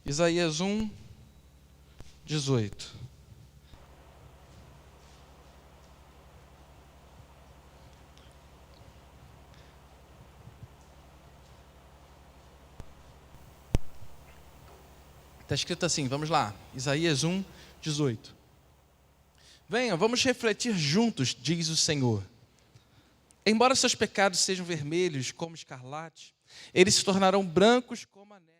Isaías 1, 18. Está escrito assim, vamos lá. Isaías 1, 18. Venham, vamos refletir juntos, diz o Senhor. Embora seus pecados sejam vermelhos como escarlate, eles se tornarão brancos como a neve.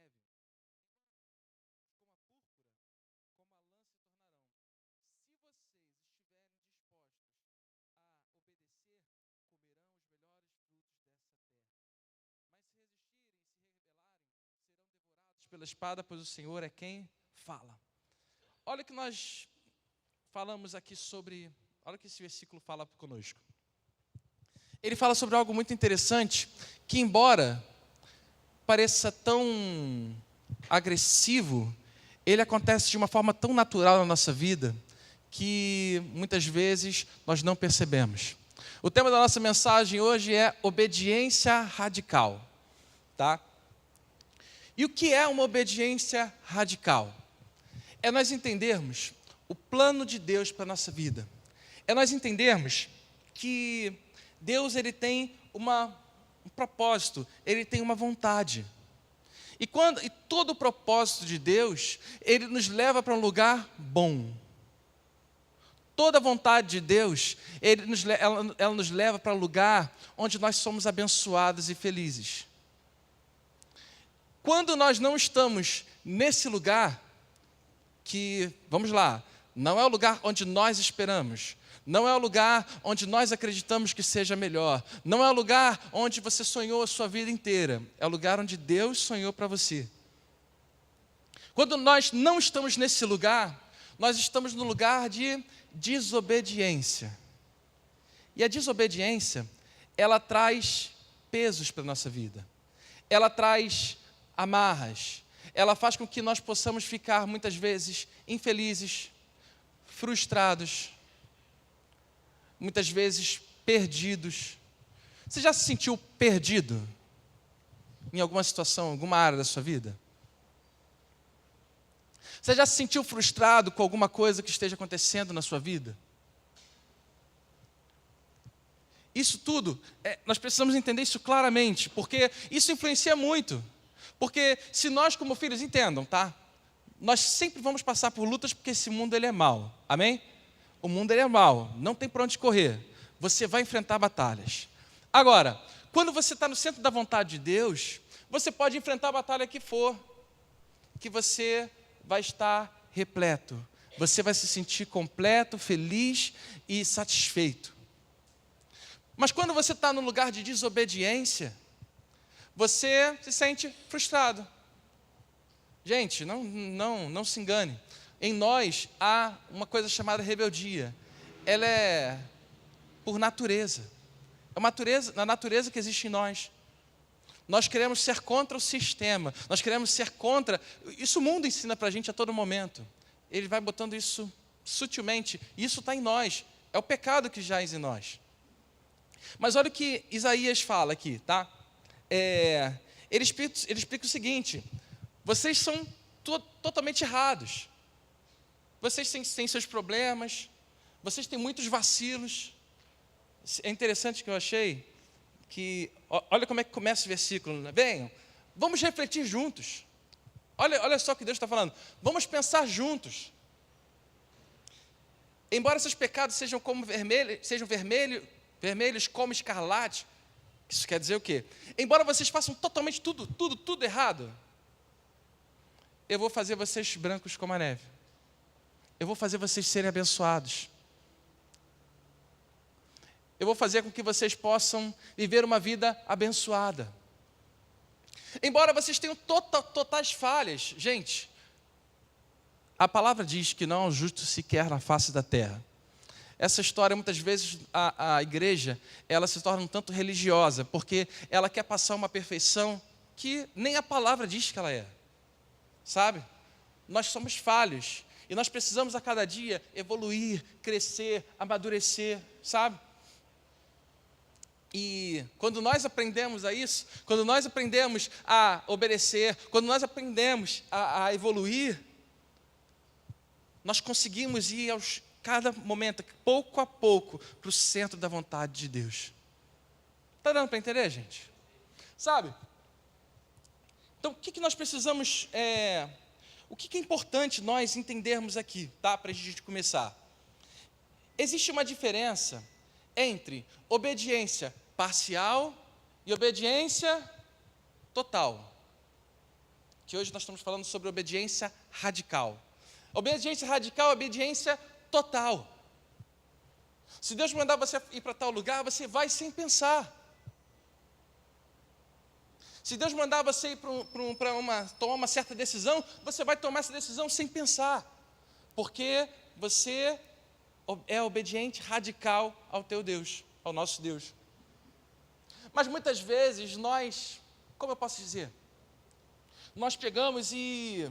Pela espada, pois o Senhor é quem fala. Olha o que nós falamos aqui sobre, olha o que esse versículo fala conosco. Ele fala sobre algo muito interessante, que embora pareça tão agressivo, ele acontece de uma forma tão natural na nossa vida, que muitas vezes nós não percebemos. O tema da nossa mensagem hoje é obediência radical, tá? E o que é uma obediência radical? É nós entendermos o plano de Deus para a nossa vida. É nós entendermos que Deus ele tem um propósito, ele tem uma vontade. E todo o propósito de Deus, ele nos leva para um lugar bom. Toda a vontade de Deus, ela nos leva para um lugar onde nós somos abençoados e felizes. Quando nós não estamos nesse lugar, que, vamos lá, não é o lugar onde nós esperamos, não é o lugar onde nós acreditamos que seja melhor, não é o lugar onde você sonhou a sua vida inteira, é o lugar onde Deus sonhou para você. Quando nós não estamos nesse lugar, nós estamos no lugar de desobediência. E a desobediência, ela traz pesos para a nossa vida, ela traz amarras, ela faz com que nós possamos ficar muitas vezes infelizes, frustrados, muitas vezes perdidos. Você já se sentiu perdido em alguma situação, alguma área da sua vida? Você já se sentiu frustrado com alguma coisa que esteja acontecendo na sua vida? Isso tudo, nós precisamos entender isso claramente, porque isso influencia muito. Porque se nós como filhos, entendam, tá? Nós sempre vamos passar por lutas porque esse mundo ele é mau, amém? O mundo ele é mau, não tem para onde correr. Você vai enfrentar batalhas. Agora, quando você está no centro da vontade de Deus, você pode enfrentar a batalha que for, que você vai estar repleto. Você vai se sentir completo, feliz e satisfeito. Mas quando você está no lugar de desobediência, você se sente frustrado. Gente, não se engane. Em nós há uma coisa chamada rebeldia. Ela é por natureza. É a natureza que existe em nós. Nós queremos ser contra o sistema. Nós queremos ser contra. Isso o mundo ensina para a gente a todo momento. Ele vai botando isso sutilmente. E isso está em nós. É o pecado que jaz em nós. Mas olha o que Isaías fala aqui, tá? Ele explica o seguinte: vocês são totalmente errados, vocês têm seus problemas, vocês têm muitos vacilos. É interessante que eu achei, que olha como é que começa o versículo, né? Venham, vamos refletir juntos, olha só o que Deus está falando, vamos pensar juntos. Embora seus pecados sejam vermelhos como escarlate. Isso quer dizer o quê? Embora vocês façam totalmente tudo errado, eu vou fazer vocês brancos como a neve. Eu vou fazer vocês serem abençoados. Eu vou fazer com que vocês possam viver uma vida abençoada. Embora vocês tenham totais falhas, gente, a palavra diz que não há um justo sequer na face da terra. Essa história, muitas vezes, a igreja, ela se torna um tanto religiosa, porque ela quer passar uma perfeição que nem a palavra diz que ela é. Sabe? Nós somos falhos, e nós precisamos a cada dia evoluir, crescer, amadurecer, sabe? E quando nós aprendemos a isso, quando nós aprendemos a obedecer, quando nós aprendemos a evoluir, nós conseguimos ir cada momento, pouco a pouco, para o centro da vontade de Deus. Está dando para entender, gente? Sabe? Então, o que nós precisamos, o que é importante nós entendermos aqui, tá? Para a gente começar. Existe uma diferença entre obediência parcial e obediência total. Que hoje nós estamos falando sobre obediência radical. Obediência radical é obediência total. Se Deus mandar você ir para tal lugar, você vai sem pensar. Se Deus mandar você ir tomar uma certa decisão, você vai tomar essa decisão sem pensar. Porque você é obediente radical ao teu Deus, ao nosso Deus. Mas muitas vezes nós, como eu posso dizer? Nós pegamos e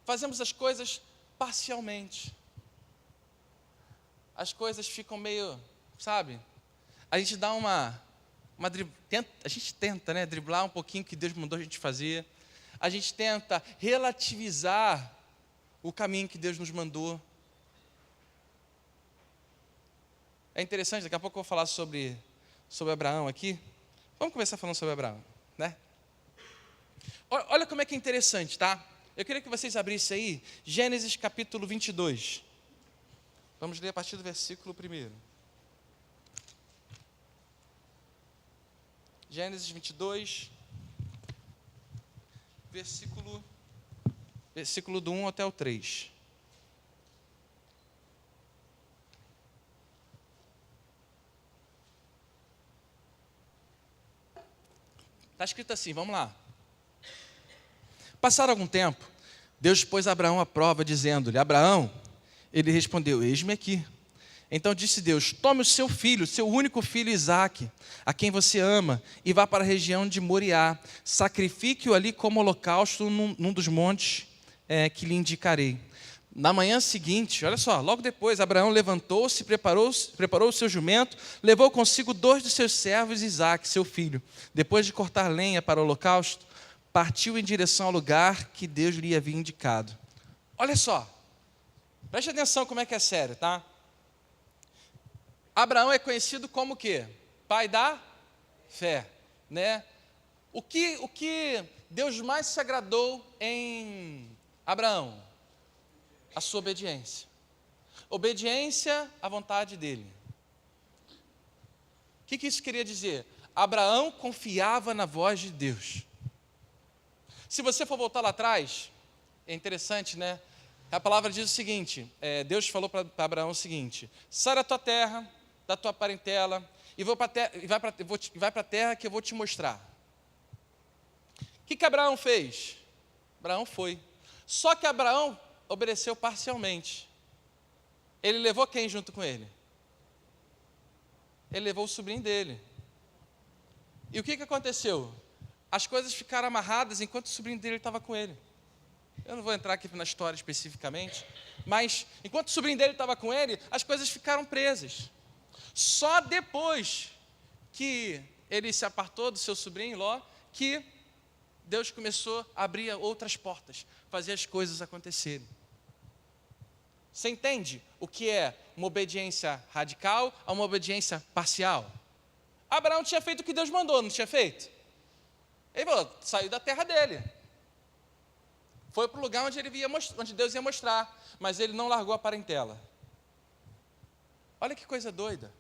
fazemos as coisas parcialmente. As coisas ficam meio, sabe? A gente dá a gente tenta, né, driblar um pouquinho o que Deus mandou a gente fazer. A gente tenta relativizar o caminho que Deus nos mandou. É interessante, daqui a pouco eu vou falar sobre Abraão aqui. Vamos começar falando sobre Abraão, né? Olha como é que é interessante, tá? Eu queria que vocês abrissem aí, Gênesis capítulo 22. Vamos ler a partir do versículo 1. Gênesis 22, versículo do 1 até o 3. Está escrito assim, vamos lá. Passado algum tempo, Deus pôs Abraão à prova, dizendo-lhe: Abraão, ele respondeu: eis-me aqui. Então disse Deus: tome o seu filho, seu único filho Isaque, a quem você ama, e vá para a região de Moriá, sacrifique-o ali como holocausto num dos montes que lhe indicarei. Na manhã seguinte, olha só, logo depois, Abraão levantou-se, preparou o seu jumento, levou consigo 2 dos seus servos e Isaque, seu filho. Depois de cortar lenha para o holocausto, partiu em direção ao lugar que Deus lhe havia indicado. Olha só, preste atenção como é que é sério, tá? Abraão é conhecido como o quê? Pai da fé, né? O que Deus mais se agradou em Abraão? A sua obediência. Obediência à vontade dele. O que isso queria dizer? Abraão confiava na voz de Deus. Se você for voltar lá atrás, é interessante, né? A palavra diz o seguinte, Deus falou para Abraão o seguinte: sai da tua terra, da tua parentela, e vai para a terra que eu vou te mostrar. O que Abraão fez? Abraão foi. Só que Abraão obedeceu parcialmente. Ele levou quem junto com ele? Ele levou o sobrinho dele. E o que aconteceu? As coisas ficaram amarradas enquanto o sobrinho dele estava com ele. Eu não vou entrar aqui na história especificamente, mas enquanto o sobrinho dele estava com ele, as coisas ficaram presas. Só depois que ele se apartou do seu sobrinho Ló, que Deus começou a abrir outras portas, fazer as coisas acontecerem. Você entende o que é uma obediência radical a uma obediência parcial? Abraão tinha feito o que Deus mandou, não tinha feito? Ele falou, saiu da terra dele. Foi para o lugar onde Deus ia mostrar, mas ele não largou a parentela. Olha que coisa doida.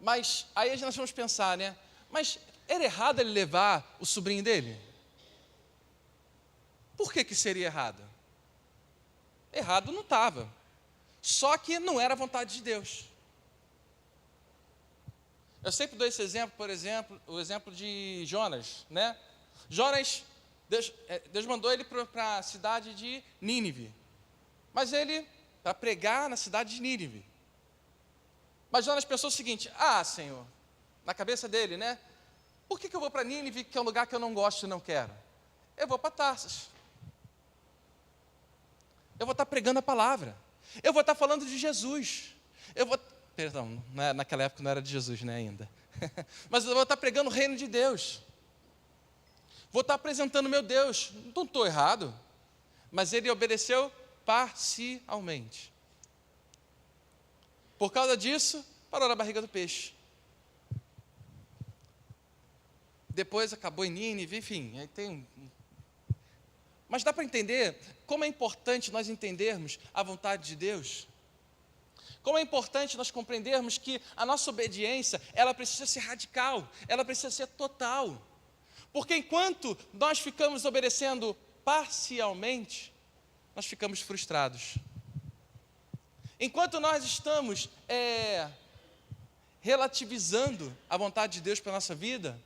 Mas aí nós vamos pensar, né? Mas era errado ele levar o sobrinho dele? Por que seria errado? Errado não estava. Só que não era a vontade de Deus. Eu sempre dou esse exemplo, por exemplo, o exemplo de Jonas, né? Jonas, Deus mandou ele para a cidade de Nínive. Mas ele, para pregar na cidade de Nínive. Mas Jonas pensou o seguinte: Senhor, na cabeça dele, né? Por que eu vou para Nínive, que é um lugar que eu não gosto e não quero? Eu vou para Tarsis. Eu vou estar pregando a palavra. Eu vou estar falando de Jesus. Perdão, naquela época não era de Jesus, né, ainda. Mas eu vou estar pregando o reino de Deus. Vou estar apresentando meu Deus. Não estou errado. Mas ele obedeceu parcialmente. Por causa disso, parou na barriga do peixe. Depois acabou em Nínive, enfim. Aí tem Mas dá para entender como é importante nós entendermos a vontade de Deus? Como é importante nós compreendermos que a nossa obediência, ela precisa ser radical, ela precisa ser total. Porque enquanto nós ficamos obedecendo parcialmente, nós ficamos frustrados. Enquanto nós estamos relativizando a vontade de Deus para a nossa vida,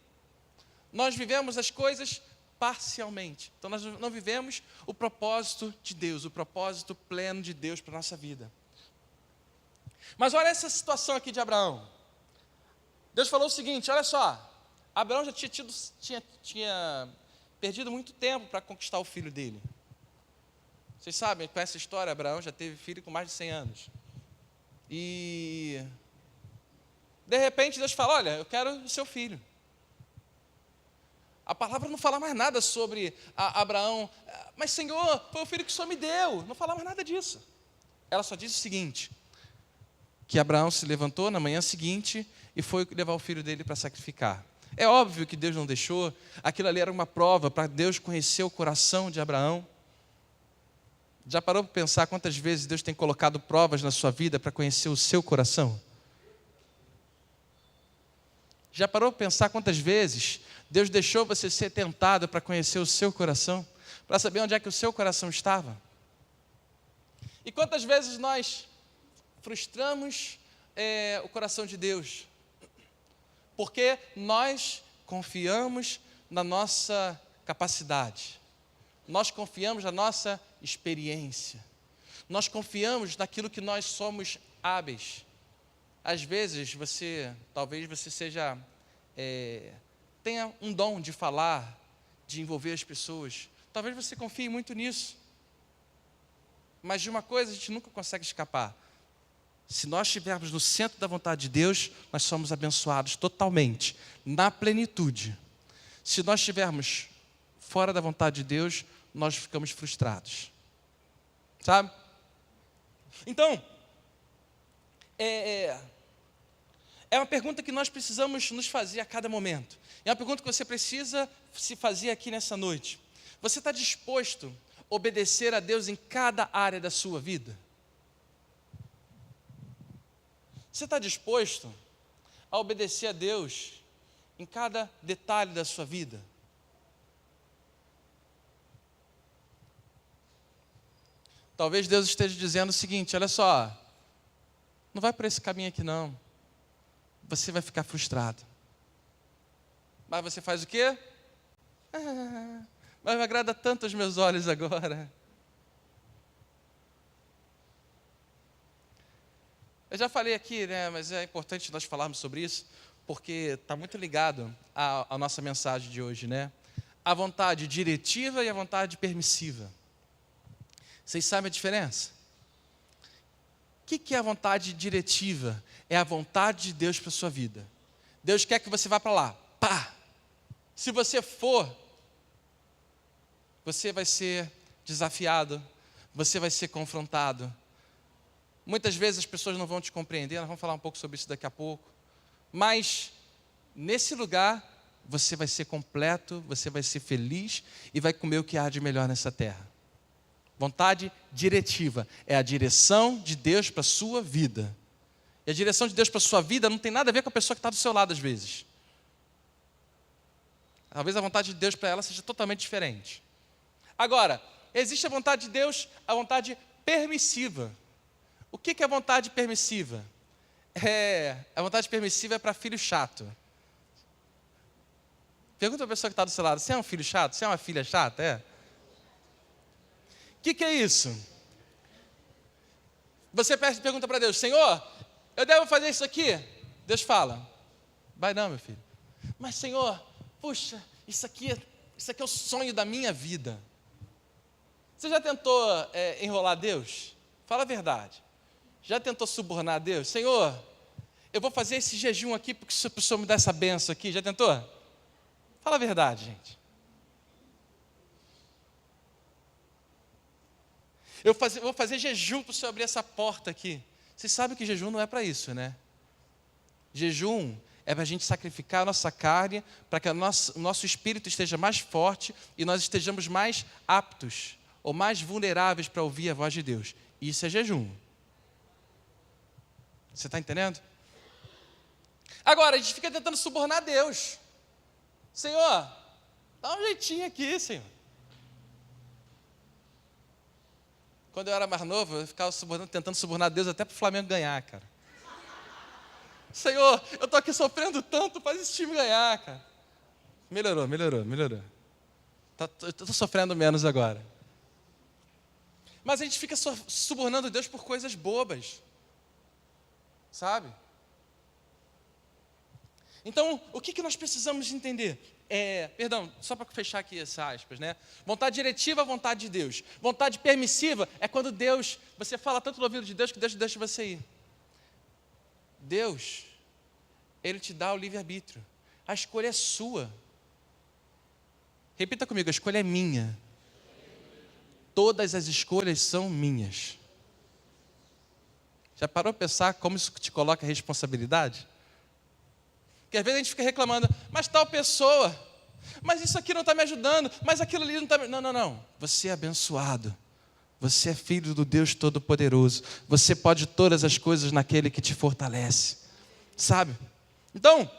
nós vivemos as coisas parcialmente. Então nós não vivemos o propósito de Deus, o propósito pleno de Deus para a nossa vida. Mas olha essa situação aqui de Abraão. Deus falou o seguinte, olha só, Abraão já tinha perdido muito tempo para conquistar o filho dele. Vocês sabem, com essa história, Abraão já teve filho com mais de 100 anos. E de repente Deus fala, olha, eu quero o seu filho. A palavra não fala mais nada sobre Abraão, mas Senhor, foi o filho que o Senhor me deu. Não fala mais nada disso. Ela só diz o seguinte, que Abraão se levantou na manhã seguinte e foi levar o filho dele para sacrificar. É óbvio que Deus não deixou, aquilo ali era uma prova para Deus conhecer o coração de Abraão. Já parou para pensar quantas vezes Deus tem colocado provas na sua vida para conhecer o seu coração? Já parou para pensar quantas vezes Deus deixou você ser tentado para conhecer o seu coração? Para saber onde é que o seu coração estava? E quantas vezes nós frustramos o coração de Deus? Porque nós confiamos na nossa capacidade. Nós confiamos na nossa experiência. Nós confiamos naquilo que nós somos hábeis. Às vezes, talvez você tenha um dom de falar, de envolver as pessoas. Talvez você confie muito nisso. Mas de uma coisa a gente nunca consegue escapar. Se nós estivermos no centro da vontade de Deus, nós somos abençoados totalmente, na plenitude. Se nós estivermos fora da vontade de Deus, nós ficamos frustrados. Sabe? Então, é uma pergunta que nós precisamos nos fazer a cada momento. É uma pergunta que você precisa se fazer aqui nessa noite. Você está disposto a obedecer a Deus em cada área da sua vida? Você está disposto a obedecer a Deus em cada detalhe da sua vida? Talvez Deus esteja dizendo o seguinte, olha só, não vai por esse caminho aqui não. Você vai ficar frustrado. Mas você faz o quê? Mas me agrada tanto aos meus olhos agora. Eu já falei aqui, né, mas é importante nós falarmos sobre isso, porque está muito ligado à nossa mensagem de hoje, né? A vontade diretiva e a vontade permissiva. Vocês sabem a diferença? O que é a vontade diretiva? É a vontade de Deus para a sua vida. Deus quer que você vá para lá. Pá! Se você for, você vai ser desafiado, você vai ser confrontado. Muitas vezes as pessoas não vão te compreender, nós vamos falar um pouco sobre isso daqui a pouco. Mas, nesse lugar, você vai ser completo, você vai ser feliz e vai comer o que há de melhor nessa terra. Vontade diretiva é a direção de Deus para a sua vida. E a direção de Deus para a sua vida não tem nada a ver com a pessoa que está do seu lado às vezes. Talvez a vontade de Deus para ela seja totalmente diferente. Agora, existe a vontade de Deus, a vontade permissiva. O que é a vontade permissiva? A vontade permissiva é para filho chato. Pergunta para a pessoa que está do seu lado, você é um filho chato? Você é uma filha chata? É? O que é isso? Você pergunta para Deus, Senhor, eu devo fazer isso aqui? Deus fala, vai não, meu filho. Mas Senhor, puxa, isso aqui é o sonho da minha vida. Você já tentou enrolar Deus? Fala a verdade. Já tentou subornar a Deus? Senhor, eu vou fazer esse jejum aqui porque o Senhor me dá essa benção aqui. Já tentou? Fala a verdade, gente. Vou fazer jejum para o Senhor abrir essa porta aqui. Vocês sabem que jejum não é para isso, né? Jejum é para a gente sacrificar a nossa carne, para que o nosso espírito esteja mais forte e nós estejamos mais aptos ou mais vulneráveis para ouvir a voz de Deus. Isso é jejum. Você está entendendo? Agora, a gente fica tentando subornar Deus. Senhor, dá um jeitinho aqui, Senhor. Quando eu era mais novo, eu ficava tentando subornar Deus até para o Flamengo ganhar, cara. Senhor, eu estou aqui sofrendo tanto, faz esse time ganhar, cara. Melhorou. Eu estou sofrendo menos agora. Mas a gente fica subornando Deus por coisas bobas. Sabe? Então, o que nós precisamos entender? Só para fechar aqui essas aspas, né? Vontade diretiva, vontade de Deus. Vontade permissiva é quando você fala tanto no ouvido de Deus que Deus deixa você ir. Deus, Ele te dá o livre-arbítrio. A escolha é sua. Repita comigo, a escolha é minha. Todas as escolhas são minhas. Já parou para pensar como isso te coloca a responsabilidade? Porque às vezes a gente fica reclamando, mas tal pessoa, mas isso aqui não está me ajudando, mas aquilo ali não está me... Não. Você é abençoado. Você é filho do Deus Todo-Poderoso. Você pode todas as coisas naquele que te fortalece. Sabe? Então,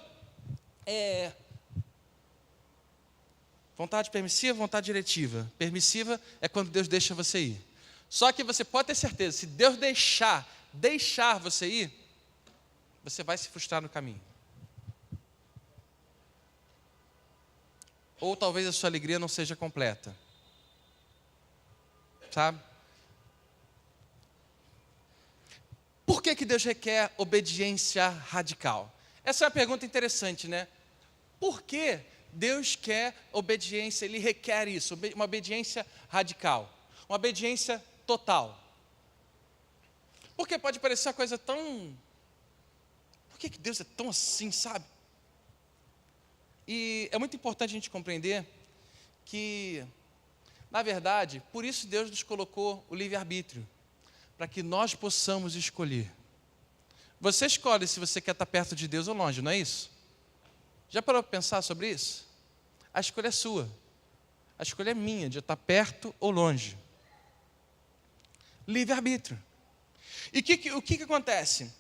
vontade permissiva, vontade diretiva. Permissiva é quando Deus deixa você ir. Só que você pode ter certeza, se Deus deixar você ir, você vai se frustrar no caminho. Ou talvez a sua alegria não seja completa. Sabe? Por que Deus requer obediência radical? Essa é uma pergunta interessante, né? Por que Deus quer obediência, Ele requer isso, uma obediência radical, uma obediência total? Porque pode parecer uma coisa tão... Por que Deus é tão assim, sabe? E é muito importante a gente compreender que, na verdade, por isso Deus nos colocou o livre-arbítrio, para que nós possamos escolher. Você escolhe se você quer estar perto de Deus ou longe, não é isso? Já parou para pensar sobre isso? A escolha é sua. A escolha é minha, de estar perto ou longe. Livre-arbítrio. E o que acontece?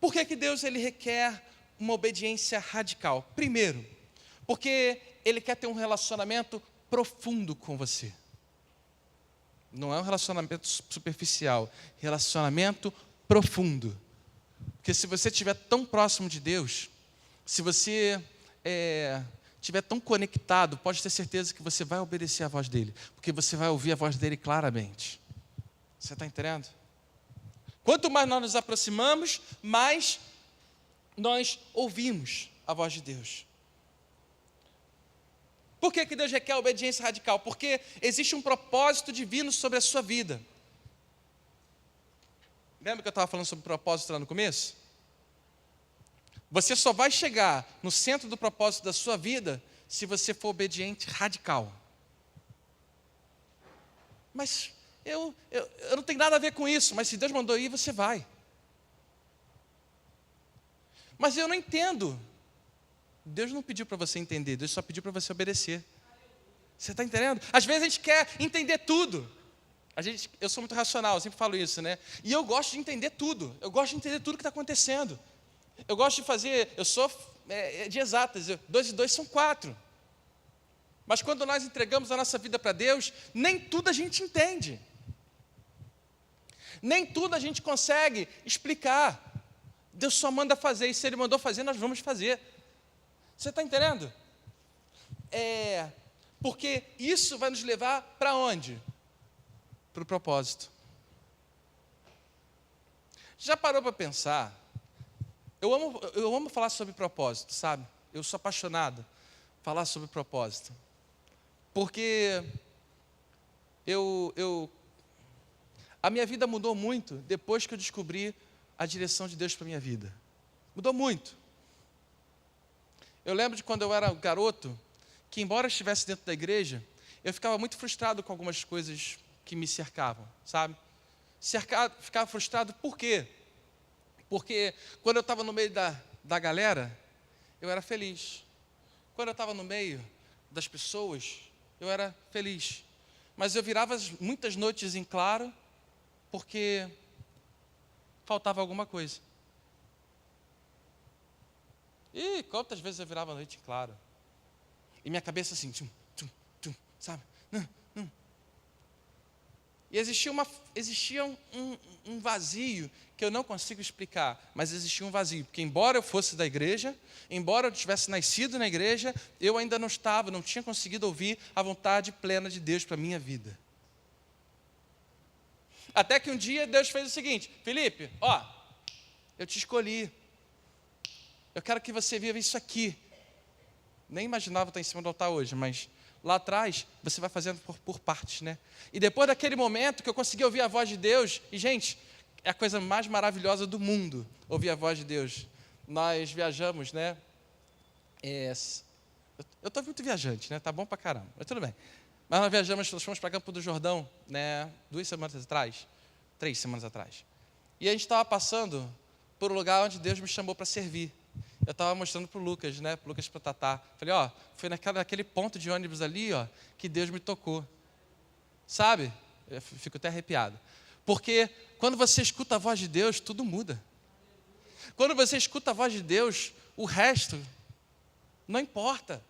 Por que Deus ele requer uma obediência radical? Primeiro, porque Ele quer ter um relacionamento profundo com você. Não é um relacionamento superficial, relacionamento profundo. Porque se você estiver tão próximo de Deus, se você estiver tão conectado, pode ter certeza que você vai obedecer a voz dEle, porque você vai ouvir a voz dEle claramente. Você está entendendo? Quanto mais nós nos aproximamos, mais nós ouvimos a voz de Deus. Por que Deus requer a obediência radical? Porque existe um propósito divino sobre a sua vida. Lembra que eu estava falando sobre propósito lá no começo? Você só vai chegar no centro do propósito da sua vida se você for obediente radical. Mas eu não tenho nada a ver com isso, mas se Deus mandou ir, você vai. Mas eu não entendo. Deus não pediu para você entender, Deus só pediu para você obedecer. Você está entendendo? Às vezes a gente quer entender tudo. Eu sou muito racional, eu sempre falo isso, né? E eu gosto de entender tudo. Eu gosto de entender tudo que está acontecendo. Eu gosto de fazer, eu sou de exatas, 2 e 2 são 4. Mas quando nós entregamos a nossa vida para Deus, nem tudo a gente entende. Nem tudo a gente consegue explicar. Deus só manda fazer, e se Ele mandou fazer, nós vamos fazer. Você está entendendo? Porque isso vai nos levar para onde? Para o propósito. Já parou para pensar? Eu amo falar sobre propósito, sabe? Eu sou apaixonado por falar sobre propósito. Porque A minha vida mudou muito depois que eu descobri a direção de Deus para a minha vida. Mudou muito. Eu lembro de quando eu era garoto, que embora eu estivesse dentro da igreja, eu ficava muito frustrado com algumas coisas que me cercavam, sabe? Ficava frustrado por quê? Porque quando eu estava no meio da galera, eu era feliz. Quando eu estava no meio das pessoas, eu era feliz. Mas eu virava muitas noites em claro, porque faltava alguma coisa. E quantas vezes eu virava a noite em claro? E minha cabeça assim, sabe? E existia um vazio que eu não consigo explicar, mas existia um vazio, porque embora eu fosse da igreja, embora eu tivesse nascido na igreja, eu ainda não tinha conseguido ouvir a vontade plena de Deus para a minha vida. Até que um dia Deus fez o seguinte: Felipe, eu te escolhi, eu quero que você viva isso aqui. Nem imaginava estar em cima do altar hoje, mas lá atrás você vai fazendo por partes, né? E depois daquele momento que eu consegui ouvir a voz de Deus, e gente, é a coisa mais maravilhosa do mundo, ouvir a voz de Deus. Nós viajamos, né? Eu estou muito viajante, né? Tá bom pra caramba, mas tudo bem. Mas nós fomos para Campo do Jordão, né? 3 semanas atrás. E a gente estava passando por um lugar onde Deus me chamou para servir. Eu estava mostrando para o Lucas, né? Para o Lucas e para o Tatá. Falei, foi naquele ponto de ônibus ali, que Deus me tocou. Sabe? Eu fico até arrepiado. Porque quando você escuta a voz de Deus, tudo muda. Quando você escuta a voz de Deus, o resto não importa.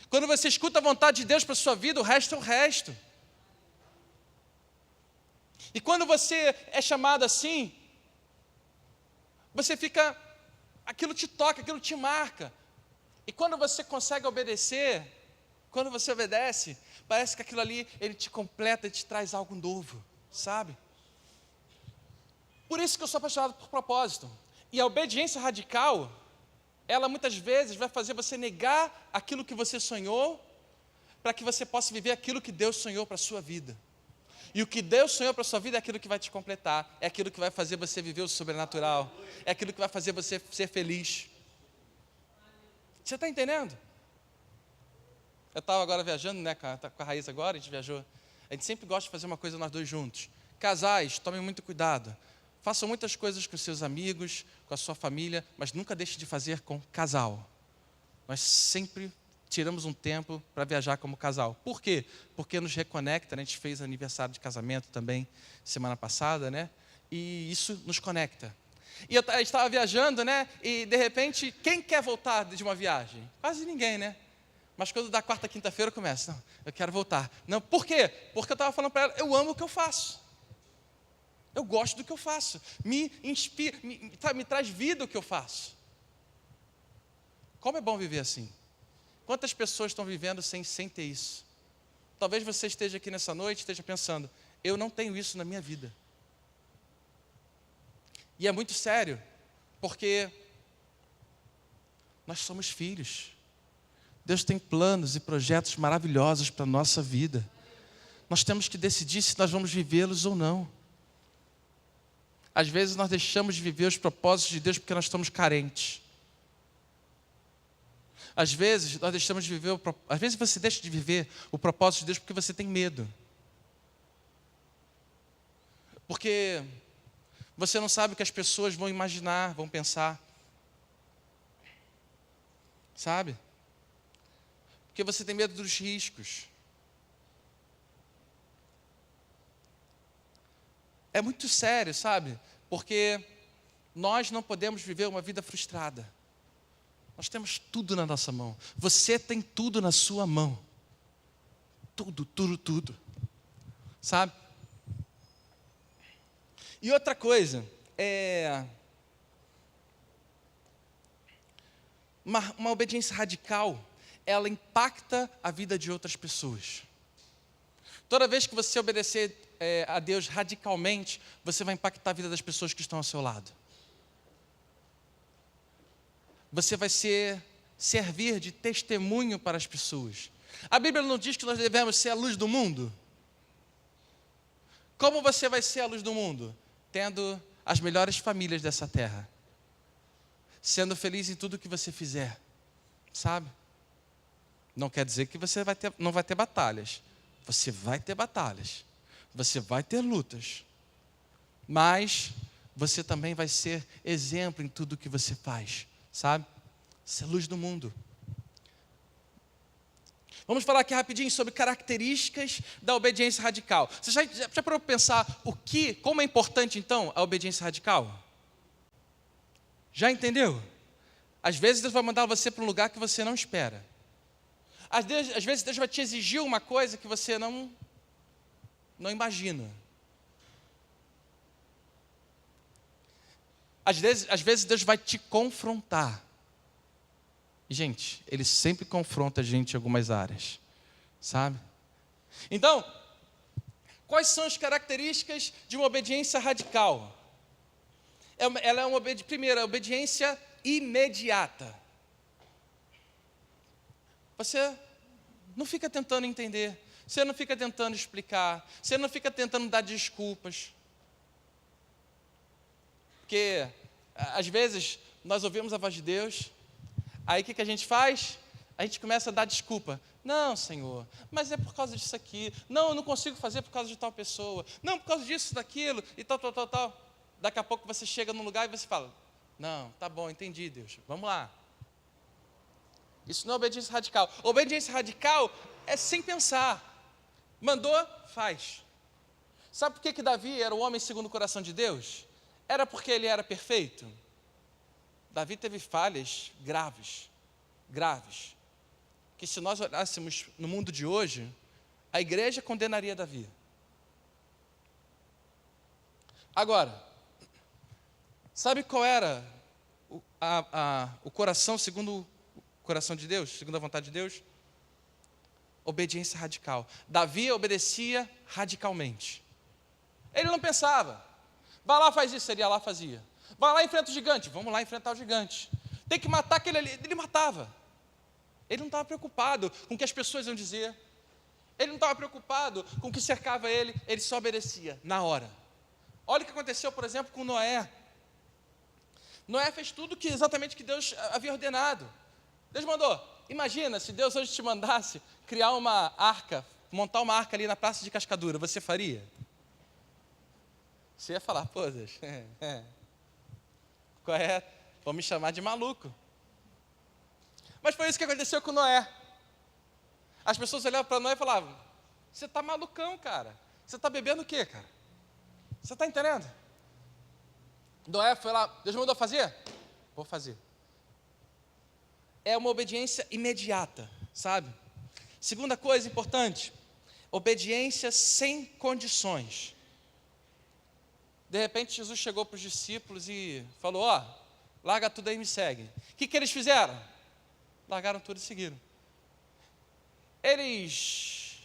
Quando você escuta a vontade de Deus para a sua vida, o resto é o resto. E quando você é chamado assim, você fica... Aquilo te toca, aquilo te marca. E quando você consegue obedecer, quando você obedece, parece que aquilo ali, ele te completa e te traz algo novo, sabe? Por isso que eu sou apaixonado por propósito. E a obediência radical, ela muitas vezes vai fazer você negar aquilo que você sonhou, para que você possa viver aquilo que Deus sonhou para a sua vida. E o que Deus sonhou para a sua vida é aquilo que vai te completar, é aquilo que vai fazer você viver o sobrenatural, é aquilo que vai fazer você ser feliz. Você está entendendo? Eu estava agora viajando, né, com a Raíssa agora, a gente viajou. A gente sempre gosta de fazer uma coisa nós dois juntos. Casais, tomem muito cuidado. Façam muitas coisas com seus amigos, com a sua família, mas nunca deixe de fazer com casal. Nós sempre tiramos um tempo para viajar como casal. Por quê? Porque nos reconecta, né? A gente fez aniversário de casamento também semana passada, né? E isso nos conecta. E a gente estava viajando, né? E de repente, quem quer voltar de uma viagem? Quase ninguém, né? Mas quando dá quarta, quinta-feira, começa. Não, eu quero voltar. Não, por quê? Porque eu estava falando para ela, eu amo o que eu faço. Eu gosto do que eu faço. Me inspira, me traz vida o que eu faço. Como é bom viver assim. Quantas pessoas estão vivendo sem ter isso? Talvez você esteja aqui nessa noite, esteja pensando, eu não tenho isso na minha vida. E é muito sério, porque nós somos filhos. Deus tem planos e projetos maravilhosos para a nossa vida. Nós temos que decidir se nós vamos vivê-los ou não. Às vezes nós deixamos de viver os propósitos de Deus porque nós estamos carentes. Às vezes nós deixamos de viver, às vezes você deixa de viver o propósito de Deus porque você tem medo. Porque você não sabe o que as pessoas vão imaginar, vão pensar. Sabe? Porque você tem medo dos riscos. É muito sério, sabe? Porque nós não podemos viver uma vida frustrada. Nós temos tudo na nossa mão. Você tem tudo na sua mão. Tudo. Sabe? E outra coisa, uma obediência radical, ela impacta a vida de outras pessoas. Toda vez que você obedecer a Deus radicalmente, você vai impactar a vida das pessoas que estão ao seu lado. Você vai servir de testemunho para as pessoas. A Bíblia não diz que nós devemos ser a luz do mundo? Como você vai ser a luz do mundo? Tendo as melhores famílias dessa terra. Sendo feliz em tudo que você fizer. Sabe? Não quer dizer que você não vai ter batalhas. Você vai ter batalhas. Você vai ter lutas. Mas você também vai ser exemplo em tudo que você faz. Sabe? Ser luz do mundo. Vamos falar aqui rapidinho sobre características da obediência radical. Você já parou para pensar como é importante então a obediência radical? Já entendeu? Às vezes Deus vai mandar você para um lugar que você não espera. Às vezes Deus vai te exigir uma coisa que você não imagina. Às vezes Deus vai te confrontar. Gente, Ele sempre confronta a gente em algumas áreas, sabe? Então, quais são as características de uma obediência radical? Ela é primeiro, a obediência imediata. Você não fica tentando entender, você não fica tentando explicar, você não fica tentando dar desculpas. Porque, às vezes, nós ouvimos a voz de Deus. Aí o que a gente faz? A gente começa a dar desculpa. Não, Senhor, mas é por causa disso aqui. Não, eu não consigo fazer por causa de tal pessoa. Não, por causa disso, daquilo e tal. Daqui a pouco você chega num lugar e você fala, não, tá bom, entendi, Deus, vamos lá. Isso não é obediência radical. Obediência radical é sem pensar. Mandou, faz. Sabe por que Davi era o homem segundo o coração de Deus? Era porque ele era perfeito? Davi teve falhas graves, que se nós olhássemos no mundo de hoje, a igreja condenaria Davi. Agora, sabe qual era o coração segundo o coração de Deus, segundo a vontade de Deus? Obediência radical. Davi obedecia radicalmente. Ele não pensava, vai lá, faz isso, ele ia lá, fazia. Vai lá e enfrenta o gigante. Vamos lá enfrentar o gigante. Tem que matar aquele ali. Ele matava. Ele não estava preocupado com o que as pessoas iam dizer. Ele não estava preocupado com o que cercava ele. Ele só obedecia na hora. Olha o que aconteceu, por exemplo, com Noé. Noé fez tudo exatamente que Deus havia ordenado. Deus mandou. Imagina se Deus hoje te mandasse criar uma arca, montar uma arca ali na Praça de Cascadura. Você faria? Você ia falar, pô, Deus... Qual é? Vão me chamar de maluco. Mas foi isso que aconteceu com Noé. As pessoas olhavam para Noé e falavam, você está malucão, cara. Você está bebendo o quê, cara? Você está entendendo? Noé foi lá, Deus mandou fazer? Vou fazer. É uma obediência imediata, sabe? Segunda coisa importante, obediência sem condições. De repente, Jesus chegou para os discípulos e falou, larga tudo aí e me segue. O que eles fizeram? Largaram tudo e seguiram. Eles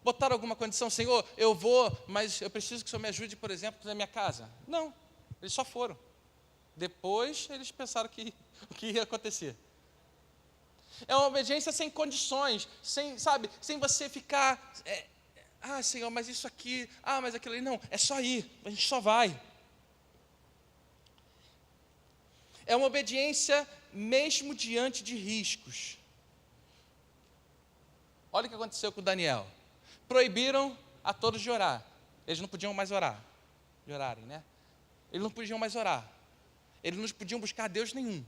botaram alguma condição, Senhor, eu vou, mas eu preciso que o Senhor me ajude, por exemplo, na minha casa. Não, eles só foram. Depois, eles pensaram o que ia acontecer. É uma obediência sem condições, sem você ficar... Senhor, mas isso aqui, mas aquilo ali, não, é só ir, a gente só vai. É uma obediência mesmo diante de riscos. Olha o que aconteceu com Daniel. Proibiram a todos de orar. Eles não podiam mais orar. De orarem, né? Eles não podiam mais orar. Eles não podiam buscar Deus nenhum.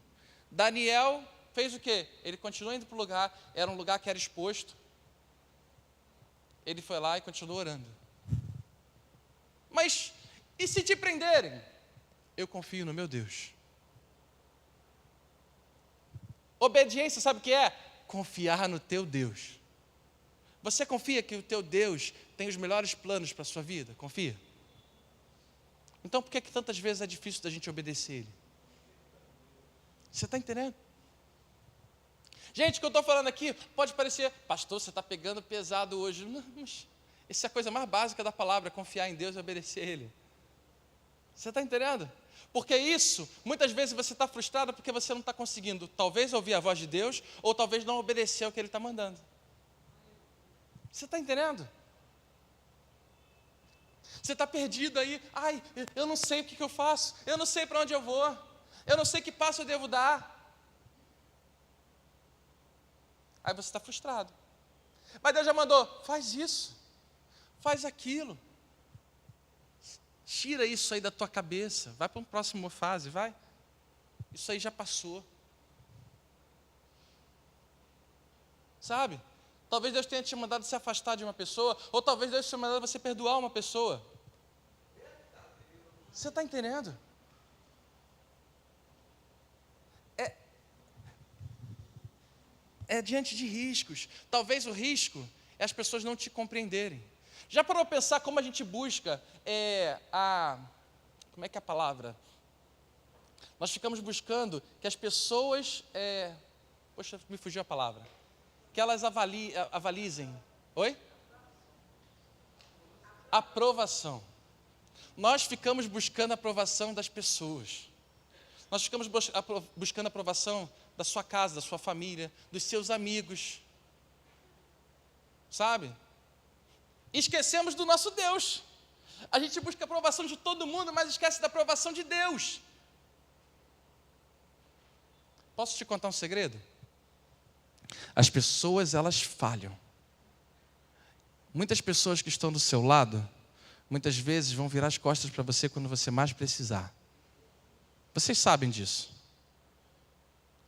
Daniel fez o quê? Ele continuou indo para o lugar, era um lugar que era exposto. Ele foi lá e continuou orando. Mas, e se te prenderem? Eu confio no meu Deus. Obediência, sabe o que é? Confiar no teu Deus. Você confia que o teu Deus tem os melhores planos para a sua vida? Confia? Então, por que tantas vezes é difícil da gente obedecer Ele? Você está entendendo? Gente, o que eu estou falando aqui pode parecer, pastor, você está pegando pesado hoje. Não, mas essa é a coisa mais básica da palavra, confiar em Deus e obedecer a Ele. Você está entendendo? Porque isso, muitas vezes você está frustrado porque você não está conseguindo, talvez ouvir a voz de Deus, ou talvez não obedecer ao que Ele está mandando. Você está entendendo? Você está perdido aí. Ai, eu não sei o que eu faço. Eu não sei para onde eu vou. Eu não sei que passo eu devo dar. Aí você está frustrado. Mas Deus já mandou, faz isso. Faz aquilo. Tira isso aí da tua cabeça. Vai para uma próxima fase, vai. Isso aí já passou. Sabe? Talvez Deus tenha te mandado se afastar de uma pessoa, ou talvez Deus tenha mandado você perdoar uma pessoa. Você está entendendo? É diante de riscos. Talvez o risco é as pessoas não te compreenderem. Já parou para pensar como a gente busca como é que é a palavra? Nós ficamos buscando que as pessoas, poxa, me fugiu a palavra. Que elas avalizem. Oi? Aprovação. Nós ficamos buscando a aprovação das pessoas. Nós ficamos buscando a aprovação da sua casa, da sua família, dos seus amigos. Sabe? Esquecemos do nosso Deus. A gente busca a aprovação de todo mundo, mas esquece da aprovação de Deus. Posso te contar um segredo? As pessoas, elas falham. Muitas pessoas que estão do seu lado, muitas vezes vão virar as costas para você quando você mais precisar. Vocês sabem disso.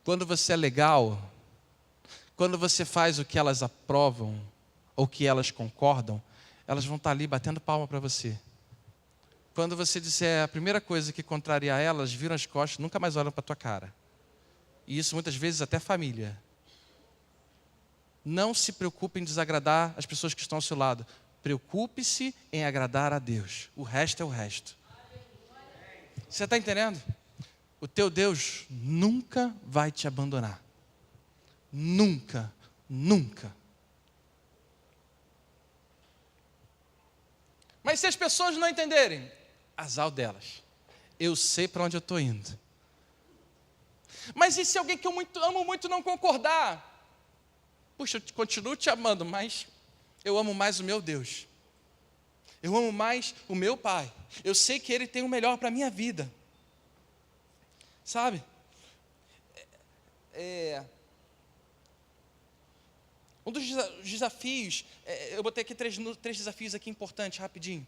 Quando você é legal, quando você faz o que elas aprovam, ou que elas concordam, elas vão estar ali batendo palma para você. Quando você disser a primeira coisa que contrariar elas, viram as costas, nunca mais olham para a tua cara. E isso muitas vezes até família. Não se preocupe em desagradar as pessoas que estão ao seu lado. Preocupe-se em agradar a Deus. O resto é o resto. Você está entendendo? O teu Deus nunca vai te abandonar. Nunca, nunca. Mas se as pessoas não entenderem, azar delas. Eu sei para onde eu estou indo. Mas e se alguém que eu amo muito não concordar? Puxa, eu continuo te amando, mas eu amo mais o meu Deus. Eu amo mais o meu Pai. Eu sei que Ele tem o melhor para a minha vida. Sabe? Um dos desafios, eu botei aqui três desafios aqui importantes, rapidinho.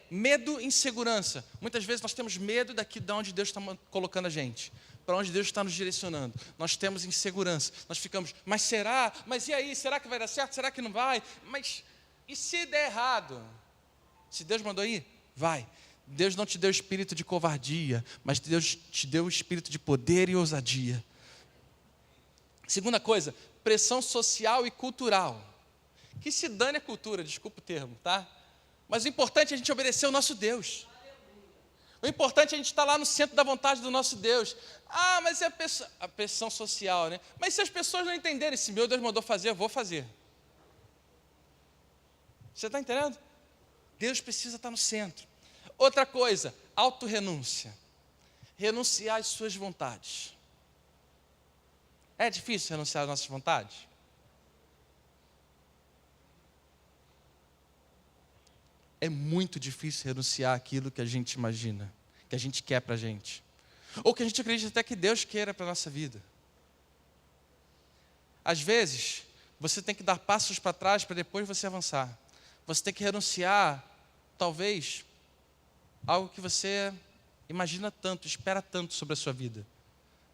Medo e insegurança. Muitas vezes nós temos medo daqui de onde Deus está colocando a gente. Para onde Deus está nos direcionando. Nós temos insegurança. Nós ficamos, mas será? Mas e aí? Será que vai dar certo? Será que não vai? Mas e se der errado? Se Deus mandou ir, vai. Deus não te deu espírito de covardia, mas Deus te deu o espírito de poder e ousadia. Segunda coisa, pressão social e cultural. Que se dane a cultura, desculpa o termo, tá? Mas o importante é a gente obedecer ao nosso Deus. O importante é a gente estar lá no centro da vontade do nosso Deus. Ah, mas é a pressão social, né? Mas se as pessoas não entenderem, se meu Deus mandou fazer, eu vou fazer. Você está entendendo? Deus precisa estar no centro. Outra coisa, autorrenúncia. Renunciar às suas vontades. É difícil renunciar às nossas vontades? É muito difícil renunciar àquilo que a gente imagina, que a gente quer para a gente. Ou que a gente acredita até que Deus queira para a nossa vida. Às vezes, você tem que dar passos para trás para depois você avançar. Você tem que renunciar, talvez, algo que você imagina tanto, espera tanto sobre a sua vida.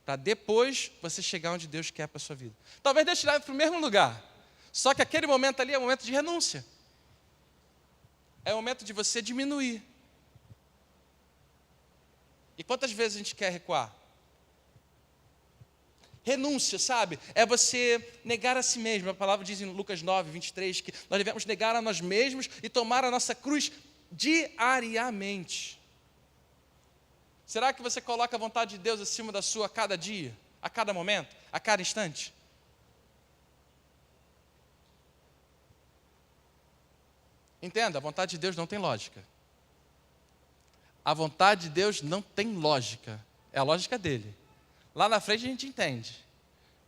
Para depois você chegar onde Deus quer para a sua vida. Talvez Deus te leve para o mesmo lugar. Só que aquele momento ali é um momento de renúncia. É o momento de você diminuir. E quantas vezes a gente quer recuar? Renúncia, sabe? É você negar a si mesmo. A palavra diz em Lucas 9, 23, que nós devemos negar a nós mesmos e tomar a nossa cruz diariamente. Será que você coloca a vontade de Deus acima da sua a cada dia, a cada momento, a cada instante? Entenda, a vontade de Deus não tem lógica. A vontade de Deus não tem lógica. É a lógica dele. Lá na frente a gente entende.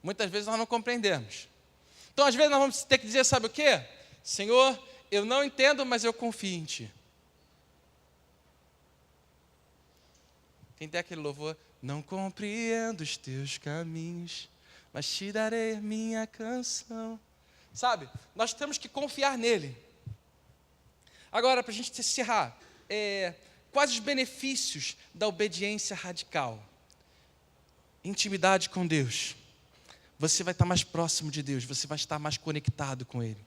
Muitas vezes nós não compreendemos. Então, às vezes, nós vamos ter que dizer, sabe o quê? Senhor, eu não entendo, mas eu confio em Ti. Tem até aquele louvor, não compreendo os teus caminhos, mas te darei minha canção. Sabe, nós temos que confiar nele. Agora, para a gente encerrar, quais os benefícios da obediência radical? Intimidade com Deus. Você vai estar mais próximo de Deus, você vai estar mais conectado com Ele.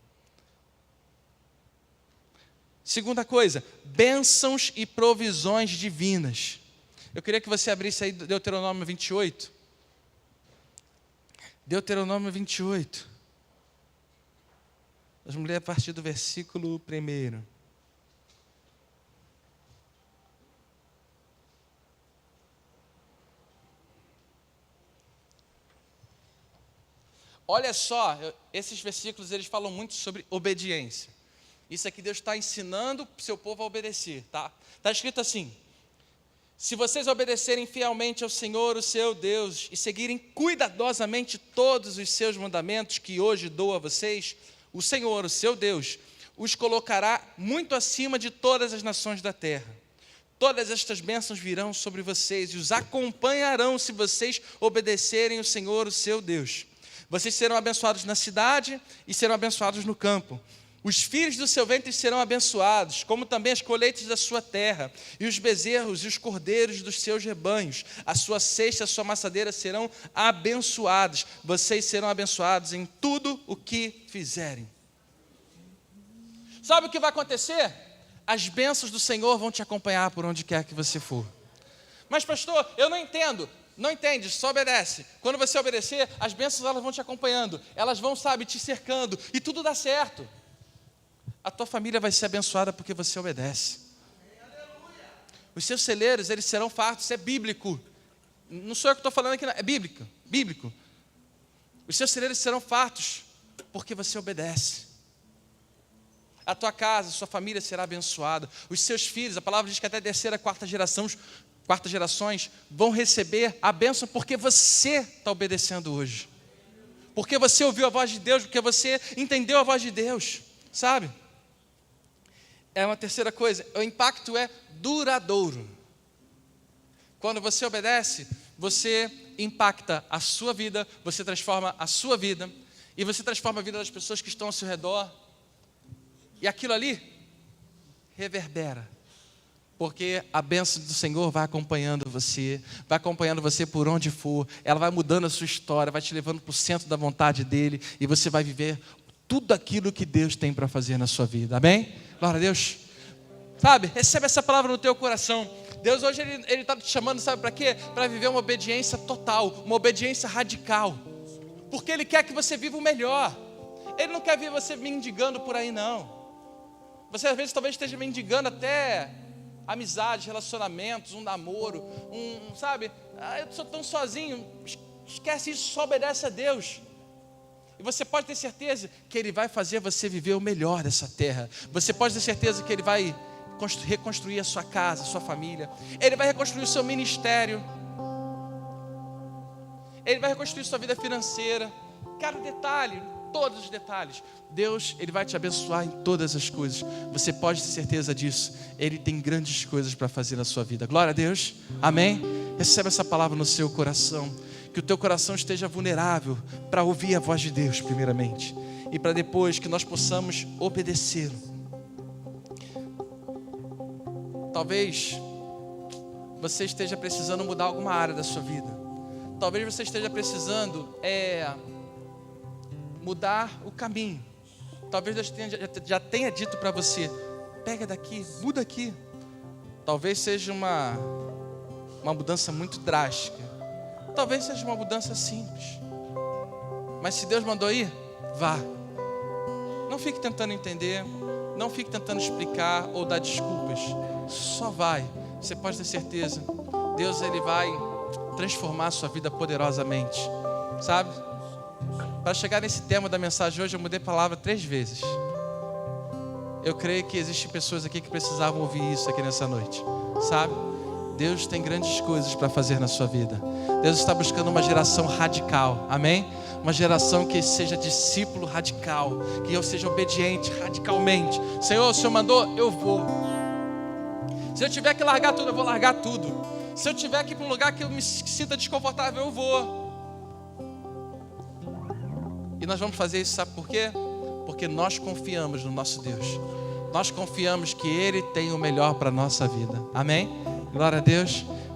Segunda coisa, bênçãos e provisões divinas. Eu queria que você abrisse aí Deuteronômio 28. Deuteronômio 28. Nós vamos ler a partir do versículo 1. Olha só, esses versículos eles falam muito sobre obediência. Isso aqui Deus está ensinando o seu povo a obedecer, tá? Está escrito assim: se vocês obedecerem fielmente ao Senhor, o seu Deus, e seguirem cuidadosamente todos os seus mandamentos que hoje dou a vocês, o Senhor, o seu Deus, os colocará muito acima de todas as nações da terra. Todas estas bênçãos virão sobre vocês e os acompanharão se vocês obedecerem ao Senhor, o seu Deus. Vocês serão abençoados na cidade e serão abençoados no campo. Os filhos do seu ventre serão abençoados, como também as colheitas da sua terra, e os bezerros e os cordeiros dos seus rebanhos. A sua cesta e a sua amassadeira serão abençoados. Vocês serão abençoados em tudo o que fizerem. Sabe o que vai acontecer? As bênçãos do Senhor vão te acompanhar por onde quer que você for. Mas pastor, eu não entendo. Não entende, só obedece. Quando você obedecer, as bênçãos elas vão te acompanhando. Elas vão, sabe, te cercando. E tudo dá certo. A tua família vai ser abençoada porque você obedece. Os seus celeiros, eles serão fartos. Isso é bíblico. Não sou eu que estou falando aqui, não. É bíblico. Bíblico. Os seus celeiros serão fartos porque você obedece. A tua casa, a sua família será abençoada. Os seus filhos, a palavra diz que até a terceira, quarta gerações vão receber a bênção porque você está obedecendo hoje. Porque você ouviu a voz de Deus, porque você entendeu a voz de Deus, sabe? É uma terceira coisa, o impacto é duradouro. Quando você obedece, você impacta a sua vida, você transforma a sua vida, e você transforma a vida das pessoas que estão ao seu redor, e aquilo ali reverbera. Porque a bênção do Senhor vai acompanhando você por onde for, ela vai mudando a sua história, vai te levando para o centro da vontade dEle, e você vai viver tudo aquilo que Deus tem para fazer na sua vida, amém? Glória a Deus. Sabe, recebe essa palavra no teu coração. Deus hoje Ele está te chamando, sabe para quê? Para viver uma obediência total, uma obediência radical, porque Ele quer que você viva o melhor. Ele não quer ver você mendigando por aí, não. Você às vezes talvez esteja mendigando até amizades, relacionamentos, um namoro, sabe? Eu sou tão sozinho. Esquece isso, só obedece a Deus. E você pode ter certeza que Ele vai fazer você viver o melhor dessa terra. Você pode ter certeza que Ele vai reconstruir a sua casa, a sua família. Ele vai reconstruir o seu ministério. Ele vai reconstruir sua vida financeira. Cada detalhe, todos os detalhes. Deus, Ele vai te abençoar em todas as coisas. Você pode ter certeza disso. Ele tem grandes coisas para fazer na sua vida. Glória a Deus. Amém? Recebe essa palavra no seu coração. Que o teu coração esteja vulnerável para ouvir a voz de Deus, primeiramente. E para depois que nós possamos obedecê-lo. Talvez você esteja precisando mudar alguma área da sua vida. Talvez você esteja precisando mudar o caminho. Talvez Deus já tenha dito para você: pega daqui, muda aqui. Talvez seja uma mudança muito drástica. Talvez seja uma mudança simples. Mas se Deus mandou ir, vá. Não fique tentando entender. Não fique tentando explicar ou dar desculpas. Só vai. Você pode ter certeza. Deus, Ele vai transformar a sua vida poderosamente. Sabe? Para chegar nesse tema da mensagem hoje, eu mudei a palavra 3 vezes. Eu creio que existem pessoas aqui que precisavam ouvir isso aqui nessa noite. Sabe? Deus tem grandes coisas para fazer na sua vida. Deus está buscando uma geração radical. Amém? Uma geração que seja discípulo radical. Que eu seja obediente radicalmente. Senhor, o Senhor mandou, eu vou. Se eu tiver que largar tudo, eu vou largar tudo. Se eu tiver que ir para um lugar que eu me sinta desconfortável, eu vou. E nós vamos fazer isso, sabe por quê? Porque nós confiamos no nosso Deus. Nós confiamos que Ele tem o melhor para a nossa vida. Amém? Glória a Deus.